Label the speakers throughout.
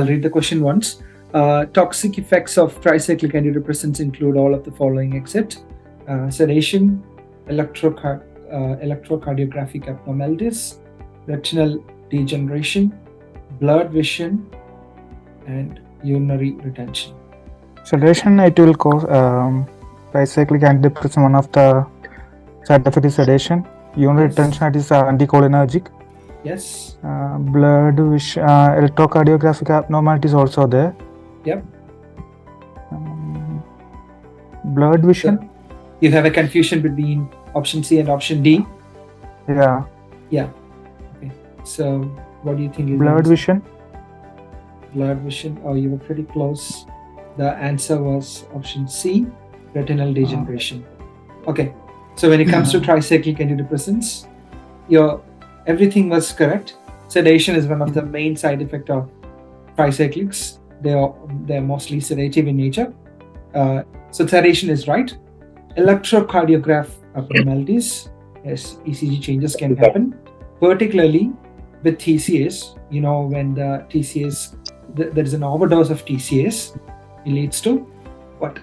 Speaker 1: I'll read the question once. Toxic effects of tricyclic antidepressants include all of the following except sedation, electrocardiographic abnormalities, retinal degeneration, blurred vision, and urinary retention.
Speaker 2: Sedation, it will cause tricyclic antidepressant. One of the side effects is sedation. Urinary retention, it is anticholinergic.
Speaker 1: Yes.
Speaker 2: Blood vision, electrocardiographic abnormality is also there.
Speaker 1: Yep.
Speaker 2: Blurred vision.
Speaker 1: So you have a confusion between option C and option D.
Speaker 2: Yeah.
Speaker 1: Okay. So what do you think is
Speaker 2: blurred vision?
Speaker 1: Blurred vision. Oh, you were pretty close. The answer was option C, retinal degeneration. Okay. So when it comes to tricyclic antidepressants, everything was correct. Sedation is one of the main side effects of tricyclics. They're mostly sedative in nature. So sedation is right. Electrocardiograph abnormalities, yes, ECG changes can happen, particularly with TCAs. When the TCAs, there is an overdose of TCAs, it leads to what?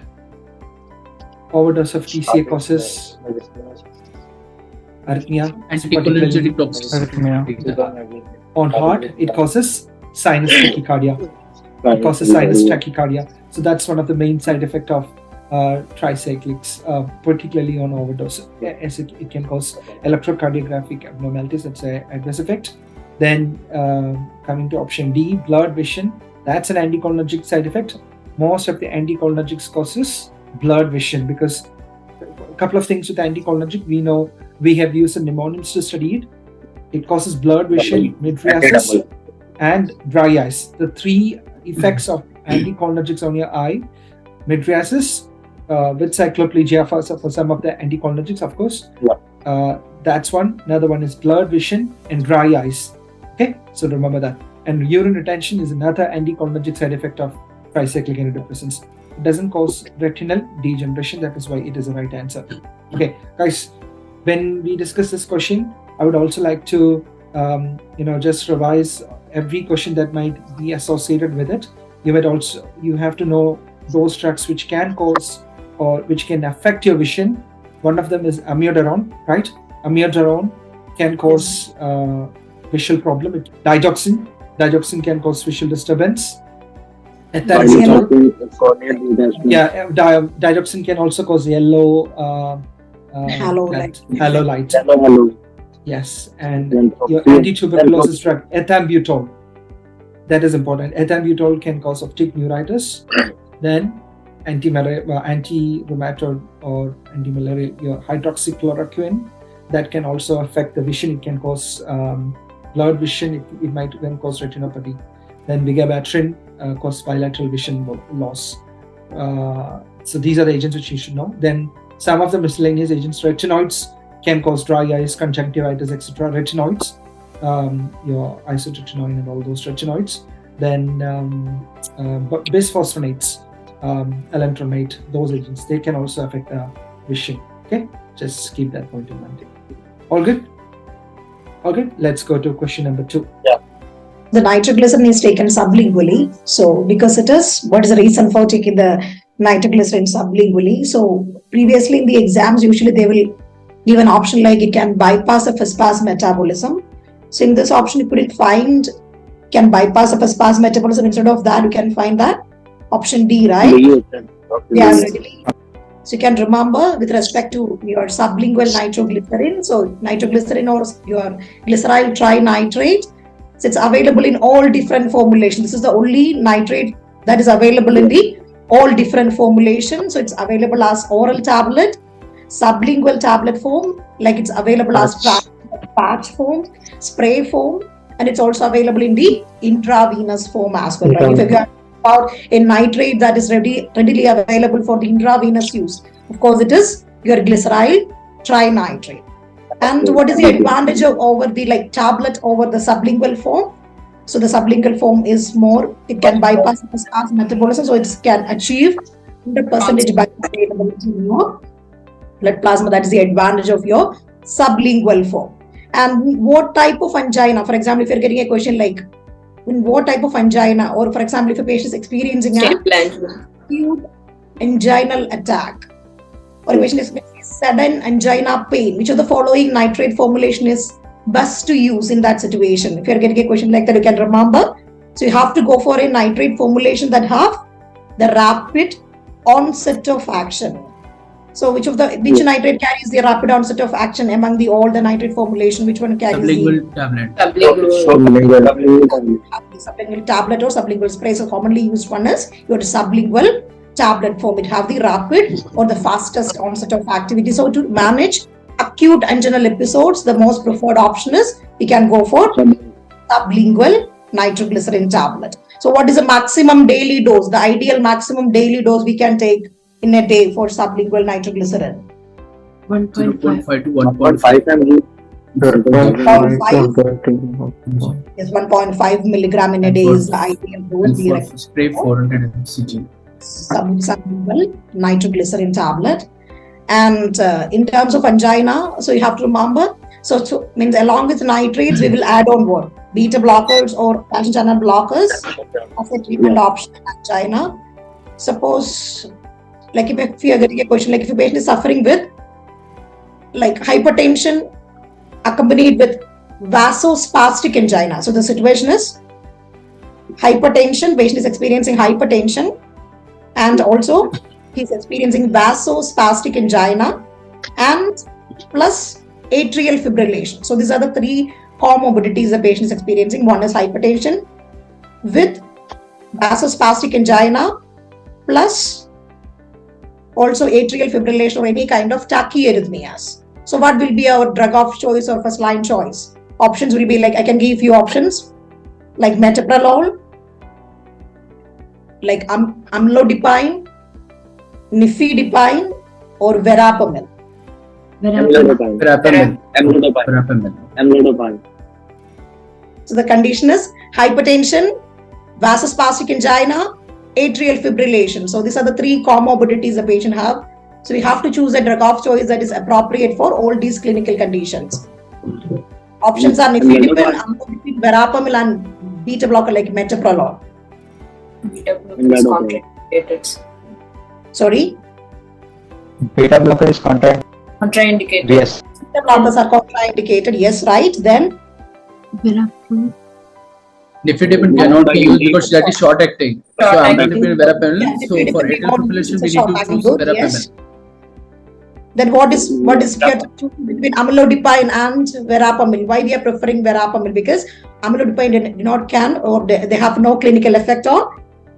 Speaker 1: Overdose of TCA causes arrhythmia.
Speaker 3: Anticholinergic toxicity.
Speaker 1: On heart, it causes sinus tachycardia. So that's one of the main side effects of tricyclics, particularly on overdose. As it can cause electrocardiographic abnormalities. That's an adverse effect. Then coming to option D, blurred vision. That's an anticholinergic side effect. Most of the anticholinergics causes blurred vision because a couple of things with anticholinergic. We know we have used some mnemonics to study it. It causes blurred vision, mydriasis, and dry eyes. The three effects of anticholinergics on your eye: mydriasis with cycloplegia for some of the anticholinergics, of course. That's one. Another one is blurred vision and dry eyes. Okay, so remember that. And urine retention is another anticholinergic side effect of tricyclic antidepressants. It doesn't cause retinal degeneration. That is why it is the right answer. Okay, guys, when we discuss this question, I would also like to just revise every question that might be associated with it. You have to know those drugs which can cause or which can affect your vision. One of them is amiodarone, right? Amiodarone can cause visual problem. Digoxin can cause visual disturbance. Digoxin can also cause yellow halo light. Yes, and your anti-tuberculosis drug, ethambutol. That is important. Ethambutol can cause optic neuritis. Then anti-rheumatoid or anti-malarial, your hydroxychloroquine, that can also affect the vision. It can cause blurred vision. It might even cause retinopathy. Then vigabatrin cause bilateral vision loss. So these are the agents which you should know. Then some of the miscellaneous agents, retinoids can cause dry eyes, conjunctivitis, etc. Retinoids, your isotretinoin and all those retinoids. Then bisphosphonates, alendronate, those agents, they can also affect the vision. Okay, just keep that point in mind. All good? All good? Let's go to question number 2.
Speaker 4: Yeah. The nitroglycerin is taken sublingually. So because what is the reason for taking the nitroglycerin sublingually? So previously in the exams, usually they will give an option like it can bypass a first-pass metabolism. So in this option, you couldn't find can bypass a first-pass metabolism. Instead of that, you can find that option D, right? Yeah, readily. So you can remember with respect to your sublingual nitroglycerin. So nitroglycerin or your glyceryl trinitrate, so it's available in all different formulations. This is the only nitrate that is available in the all different formulations. So it's available as oral tablet, sublingual tablet form, like it's available as patch form, spray form, and it's also available in the intravenous form as well. Right? If you are about a nitrate that is readily available for the intravenous use, of course it is your glyceryl trinitrate. And what is the advantage of over the tablet over the sublingual form? So the sublingual form is more, it can bypass the metabolism, so it can achieve 100% bioavailability in your blood plasma. That is the advantage of your sublingual form. And what type of angina? For example, if you're getting a question like, in what type of angina, or for example, if a patient is experiencing a acute anginal attack, or a patient is experiencing sudden angina pain, which of the following nitrate formulation is best to use in that situation? If you're getting a question like that, you can remember. So you have to go for a nitrate formulation that have the rapid onset of action. So which nitrate carries the rapid onset of action among all the nitrate formulation? Which one carries
Speaker 3: Sublingual tablet.
Speaker 4: Sublingual tablet or sublingual spray. So commonly used one is your sublingual tablet form. It have the rapid or the fastest onset of activity. So to manage acute anginal episodes, the most preferred option is we can go for sublingual nitroglycerin tablet. So what is the maximum daily dose? The ideal maximum daily dose we can take in a day for sublingual nitroglycerin?
Speaker 3: 0.5 to 1.5
Speaker 2: mg.
Speaker 4: 0.5. Yes, 1.5 milligram in a day is the ideal dose.
Speaker 3: And for spray 400 mcg.
Speaker 4: Sublingual nitroglycerin tablet. And in terms of angina, so you have to remember, so means along with nitrates, we will add on what? Beta blockers or calcium channel blockers as a treatment option in angina. Suppose, like if you are getting a question, like if a patient is suffering with like hypertension accompanied with vasospastic angina. So the situation is hypertension, patient is experiencing hypertension, and also he's experiencing vasospastic angina and plus atrial fibrillation. So these are the three comorbidities the patient is experiencing. One is hypertension with vasospastic angina plus also atrial fibrillation or any kind of tachyarrhythmias. So what will be our drug of choice or first line choice? Options will be like, I can give you options like metoprolol, like amlodipine, nifedipine, or verapamil.
Speaker 3: Verapamil.
Speaker 4: So the condition is hypertension, vasospastic angina, atrial fibrillation. So these are the three comorbidities the patient have. So we have to choose a drug of choice that is appropriate for all these clinical conditions. Options are nifedipine, amlodipine, verapamil, and beta blocker like metoprolol.
Speaker 5: Beta blocker is contraindicated.
Speaker 4: Sorry?
Speaker 2: Beta blocker is
Speaker 5: Contraindicated.
Speaker 2: Yes.
Speaker 4: Beta blockers are contraindicated. Yes, right. Then
Speaker 3: Nifedipine cannot be used because that is short acting. So
Speaker 5: Short-acting.
Speaker 3: amlodipine, verapamil.
Speaker 4: Yeah,
Speaker 3: So for
Speaker 4: nifedipine
Speaker 3: atrial fibrillation, we need to
Speaker 4: short-acting
Speaker 3: choose
Speaker 4: good, yes.
Speaker 3: verapamil.
Speaker 4: Then what is we have to choose between amlodipine and verapamil? Why we are preferring verapamil? Because amlodipine do not can or they have no clinical effect on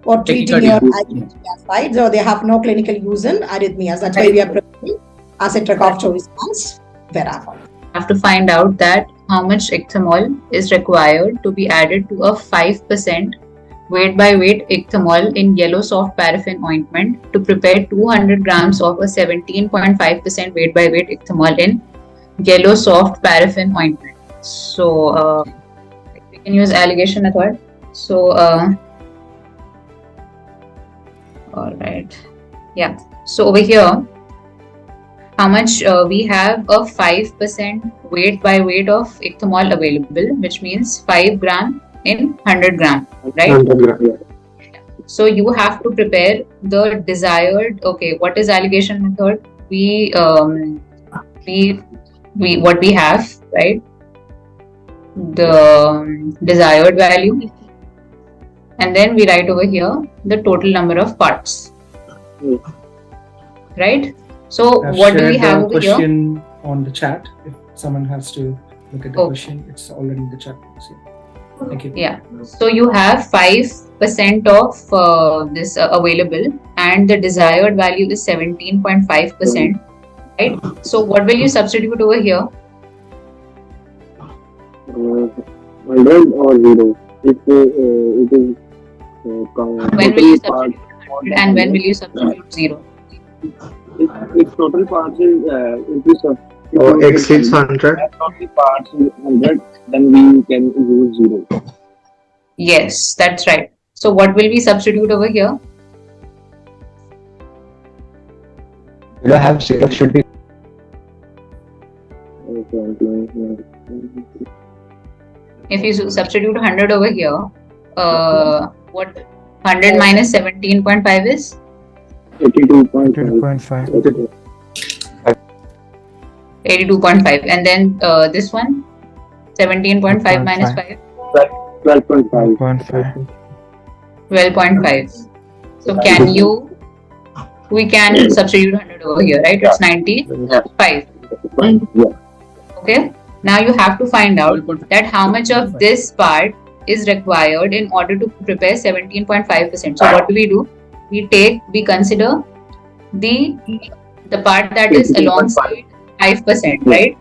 Speaker 4: or treating your arrhythmias, right? So they have no clinical use in arrhythmias. That's why we are preferring as a drug of choice as verapamil.
Speaker 5: Have to find out that how much ichthymol is required to be added to a 5% weight by weight ichthymol in yellow soft paraffin ointment to prepare 200 grams of a 17.5% weight by weight ichthymol in yellow soft paraffin ointment. So we can use alligation method. So all right, yeah. So over here, how much we have a 5% weight by weight of ichthymol available, which means 5 gram in 100 gram, right?
Speaker 2: 100 gram, yeah.
Speaker 5: So you have to prepare the desired. Okay, what is alligation method? We what we have, right? The desired value, and then we write over here the total number of parts, right? So
Speaker 1: I've
Speaker 5: what do
Speaker 1: shared
Speaker 5: we have
Speaker 1: the
Speaker 5: over here?
Speaker 1: question on the chat. If someone has to look at the
Speaker 5: Okay.
Speaker 1: question, it's already in the chat box. Thank you.
Speaker 5: Yeah. So you have 5% of this available, and the desired value is 17.5%, right? So what will you substitute over here?
Speaker 6: 100 or 0. It is
Speaker 5: When will you substitute 100 and when will you substitute 0?
Speaker 6: If total parts is
Speaker 2: exceeds 100.
Speaker 6: Total parts is 100, then we can use 0.
Speaker 5: Yes, that's right. So what will we substitute over here?
Speaker 2: You don't have 0 should be
Speaker 5: If you substitute 100 over here, what 100 minus 17.5 is
Speaker 6: 82.5.
Speaker 2: 2.5.
Speaker 5: 82.5, and then this one 17.5 minus 5
Speaker 6: 12.5.
Speaker 2: 2.5.
Speaker 5: 12.5. So we can substitute 100 over here, right? It's 95.
Speaker 6: Yeah.
Speaker 5: Okay. Now you have to find out that how much of this part is required in order to prepare 17.5%. So what do? We consider the part that is alongside 5%, right?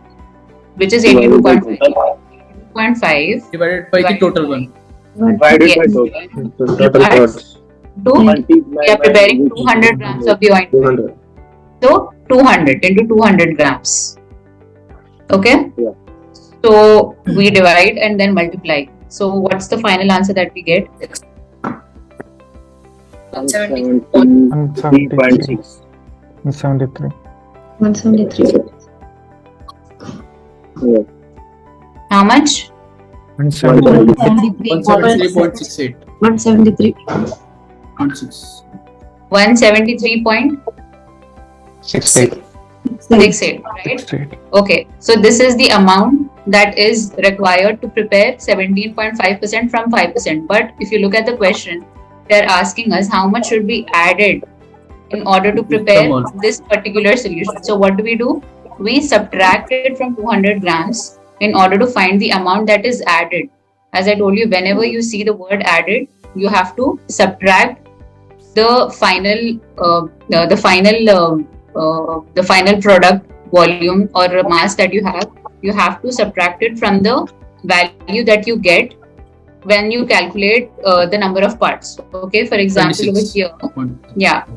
Speaker 5: Which is 82.5. 82.5
Speaker 3: Divided by the total one.
Speaker 6: Divided by
Speaker 5: Yes.
Speaker 6: total.
Speaker 5: We are preparing 200 grams of the ointment. So 200 into 200 grams. Okay?
Speaker 6: Yeah.
Speaker 5: So we divide and then multiply. So what's the final answer that we get?
Speaker 6: 173.6.
Speaker 2: 73.
Speaker 7: 173.
Speaker 6: Yeah.
Speaker 5: How much?
Speaker 2: 173.
Speaker 3: 173.68.
Speaker 7: 173.
Speaker 5: 173.68,
Speaker 2: 68.
Speaker 5: right? Okay. So this is the amount that is required to prepare 17.5% from 5%. But if you look at the question, they're asking us how much should be added in order to prepare this particular solution. So what do? We subtract it from 200 grams in order to find the amount that is added. As I told you, whenever you see the word added, you have to subtract the final product volume or mass that you have. You have to subtract it from the value that you get when you calculate the number of parts. Okay, for example, over here,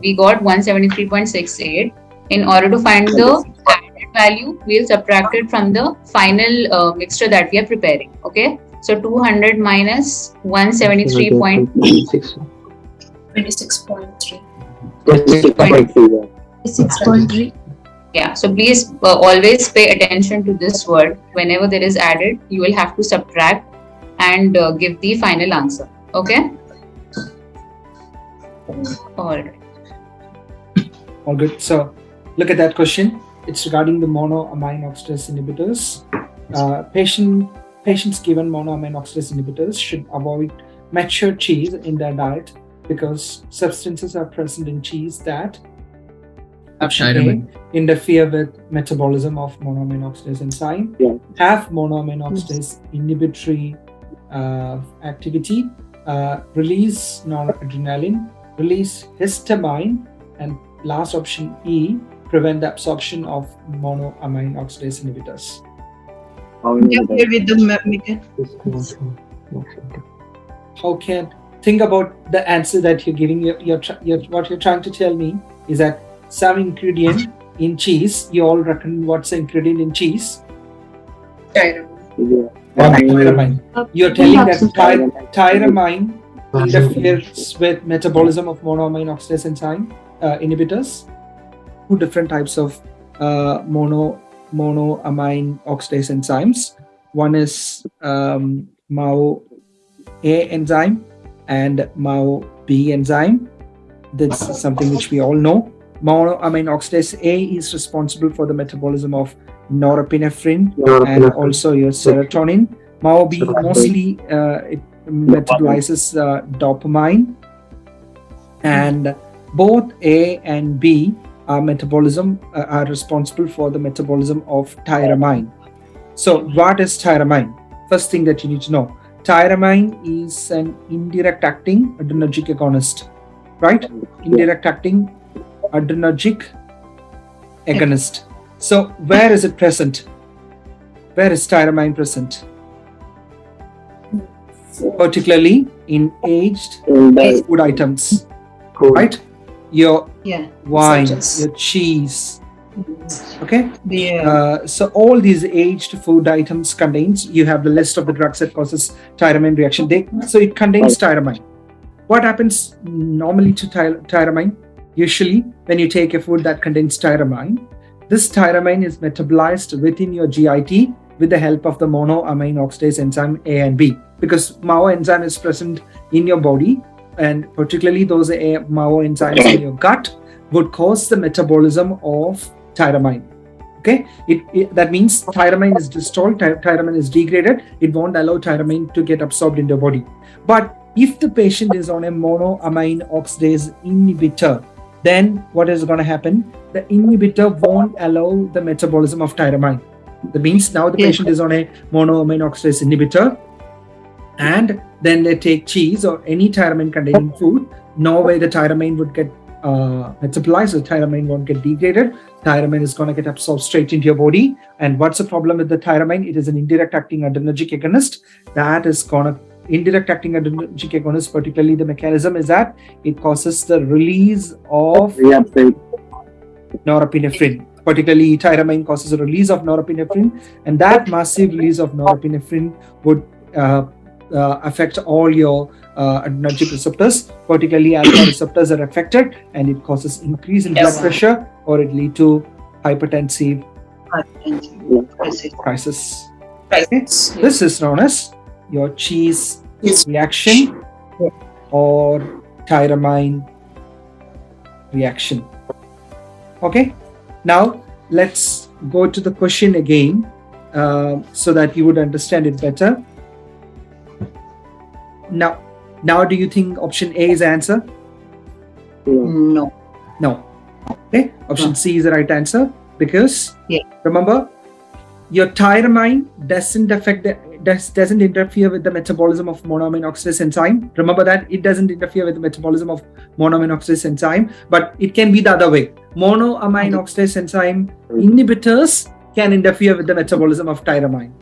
Speaker 5: we got 173.68. In order to find the added value, we'll subtract it from the final mixture that we are preparing. Okay, so 200 minus 173.6.
Speaker 7: 26.3.
Speaker 6: 26.3.
Speaker 5: Yeah, so please always pay attention to this word. Whenever there is added, you will have to subtract and give the final answer. Okay? Alright.
Speaker 1: All good. So look at that question. It's regarding the monoamine oxidase inhibitors. Patients given monoamine oxidase inhibitors should avoid mature cheese in their diet because substances are present in cheese that interfere with metabolism of monoamine oxidase enzyme, have monoamine oxidase inhibitory activity, release noradrenaline, release histamine, and last option E, prevent the absorption of monoamine oxidase inhibitors. How can think about the answer that you're giving? What you're trying to tell me is that some ingredient in cheese, you all reckon what's the ingredient in cheese? Tyramine. You're telling that tyramine interferes with metabolism of monoamine oxidase enzyme inhibitors. Two different types of monoamine oxidase enzymes. One is MAO-A enzyme and MAO-B enzyme. That's something which we all know. Monoamine oxidase A is responsible for the metabolism of norepinephrine and also your serotonin. MAO-B mostly it metabolizes dopamine, and both A and B are responsible for the metabolism of tyramine. So what is tyramine? First thing that you need to know, tyramine is an indirect acting adrenergic agonist, right? Indirect acting adrenergic agonist. So where is it present? Where is tyramine present? Particularly in aged food items, right? Your wine, your cheese. Okay. So all these aged food items contains. You have the list of the drugs that causes tyramine reaction. So it contains tyramine. What happens normally to tyramine? Usually, when you take a food that contains tyramine, this tyramine is metabolized within your GIT with the help of the monoamine oxidase enzyme A and B. because MAO enzyme is present in your body, and particularly those MAO enzymes in your gut would cause the metabolism of tyramine. Okay, that means tyramine is destroyed, tyramine is degraded. It won't allow tyramine to get absorbed into your body. But if the patient is on a monoamine oxidase inhibitor, then what is going to happen? The inhibitor won't allow the metabolism of tyramine. That means now the patient is on a monoamine oxidase inhibitor, and then they take cheese or any tyramine containing food. No way the tyramine would get metabolized, the tyramine won't get degraded. Tyramine is going to get absorbed straight into your body. And what's the problem with the tyramine? It is an indirect acting adrenergic agonist. That is going to indirect acting adrenergic agonist, particularly the mechanism is that it causes the release of norepinephrine. Particularly tyramine causes a release of norepinephrine, and that massive release of norepinephrine would affect all your adrenergic receptors. Particularly alpha receptors are affected, and it causes increase in blood pressure, or it lead to hypertensive crisis. Okay? This is known as your cheese reaction or tyramine reaction. Okay, now let's go to the question again so that you would understand it better. Now do you think option A is the answer?
Speaker 5: No.
Speaker 1: No. Okay, option C is the right answer, because remember, your tyramine doesn't interfere with the metabolism of monoamine oxidase enzyme. Remember that it doesn't interfere with the metabolism of monoamine oxidase enzyme, but it can be the other way. Monoamine oxidase enzyme inhibitors can interfere with the metabolism of tyramine.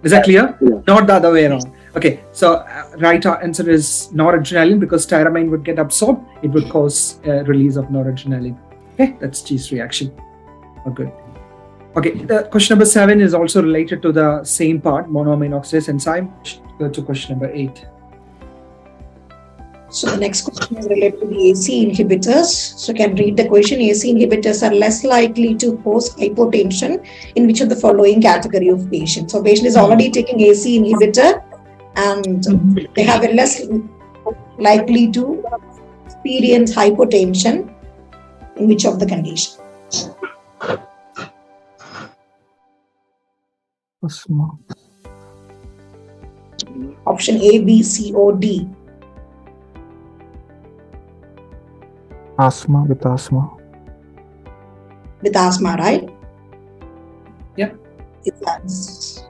Speaker 1: Is that clear? Not the other way around. Okay, so right answer is noradrenaline, because tyramine would get absorbed. It would cause release of noradrenaline. Okay, that's cheese reaction. Oh, good. Okay, the question number 7 is also related to the same part, monoamine oxidase enzyme. Go to question number 8.
Speaker 4: So the next question is related to the AC inhibitors. So you can read the question. AC inhibitors are less likely to cause hypotension in which of the following category of patient? So patient is already taking AC inhibitor, and they have a less likely to experience hypotension in which of the condition?
Speaker 2: Asthma.
Speaker 4: Option A, B, C, or D.
Speaker 2: Asthma, with asthma.
Speaker 4: With asthma, right?
Speaker 1: Yeah.
Speaker 4: That's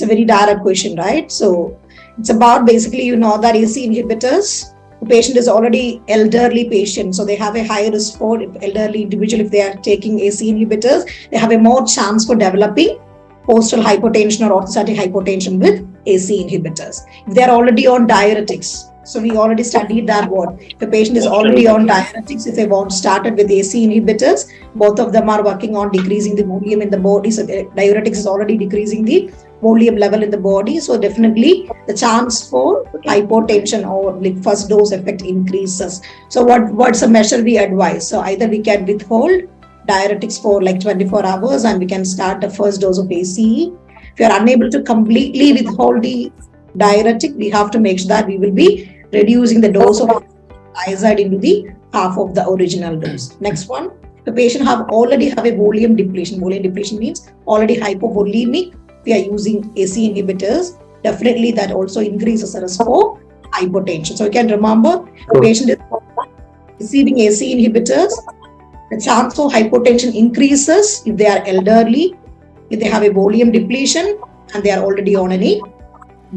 Speaker 4: a very direct question, right? So it's about basically, you know, that AC inhibitors, the patient is already elderly patient, so they have a higher risk for elderly individual. If they are taking AC inhibitors, they have a more chance for developing postural hypotension or orthostatic hypotension with AC inhibitors. If they are already on diuretics, so we already studied that what the patient is already on diuretics. If they want started with AC inhibitors, both of them are working on decreasing the volume in the body. So the diuretics is already decreasing the volume level in the body. So definitely the chance for hypotension or like first dose effect increases. So what's a measure we advise? So either we can withhold diuretics for like 24 hours and we can start the first dose of ACE. If you are unable to completely withhold the diuretic, we have to make sure that we will be reducing the dose of thiazide into the half of the original dose. Next one, the patient already have a volume depletion. Volume depletion means already hypovolemic. We are using AC inhibitors. Definitely that also increases the risk for hypotension. So you can remember, the patient is receiving AC inhibitors. The chance of hypotension increases if they are elderly, if they have a volume depletion, and they are already on any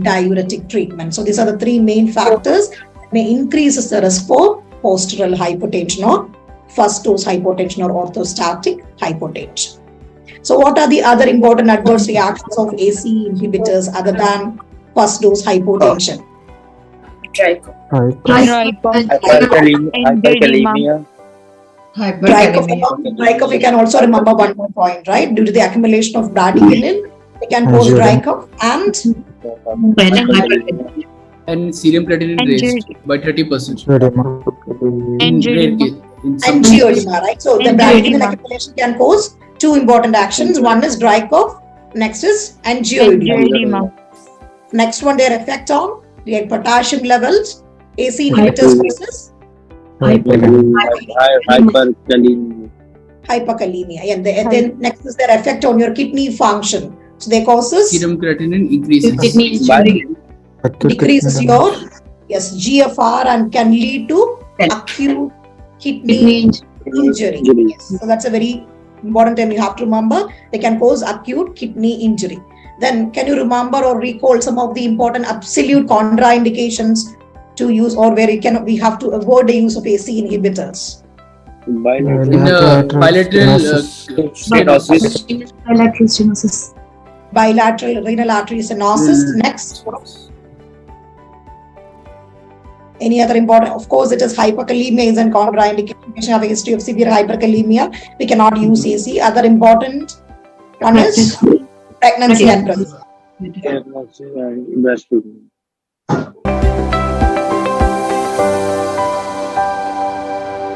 Speaker 4: diuretic treatment. So these are the three main factors that may increase the risk for postural hypotension or first dose hypotension or orthostatic hypotension. So what are the other important adverse reactions of AC inhibitors other than first dose hypotension?
Speaker 2: Right.
Speaker 6: Hyperkalemia.
Speaker 4: Dry cough, you can also remember one more point, right? Due to the accumulation of bradykinin, it can cause dry cough and
Speaker 3: serum creatinine raised by 30%.
Speaker 4: angioedema, right? So the bradykinin accumulation can cause two important actions. One is dry cough, next is angioedema. Next one, their effect on the potassium levels. AC inhibitors versus
Speaker 6: Hyperkalemia.
Speaker 4: hyperkalemia. And then next is their effect on your kidney function. So they causes
Speaker 3: Serum creatinine increases.
Speaker 7: Kidney injury.
Speaker 4: decreases your GFR and can lead to acute kidney injury. Yes. So that's a very important term you have to remember. They can cause acute kidney injury. Then can you remember or recall some of the important absolute contraindications to use, or where we have to avoid the use of AC inhibitors?
Speaker 3: In bilateral stenosis.
Speaker 7: Bilateral stenosis.
Speaker 4: Bilateral renal artery stenosis. Next. Any other important? Of course, it is hyperkalemia is a contraindication. We have a history of severe hyperkalemia. We cannot use AC. Other important one is pregnancy and breastfeeding.
Speaker 6: Pregnancy and breastfeeding.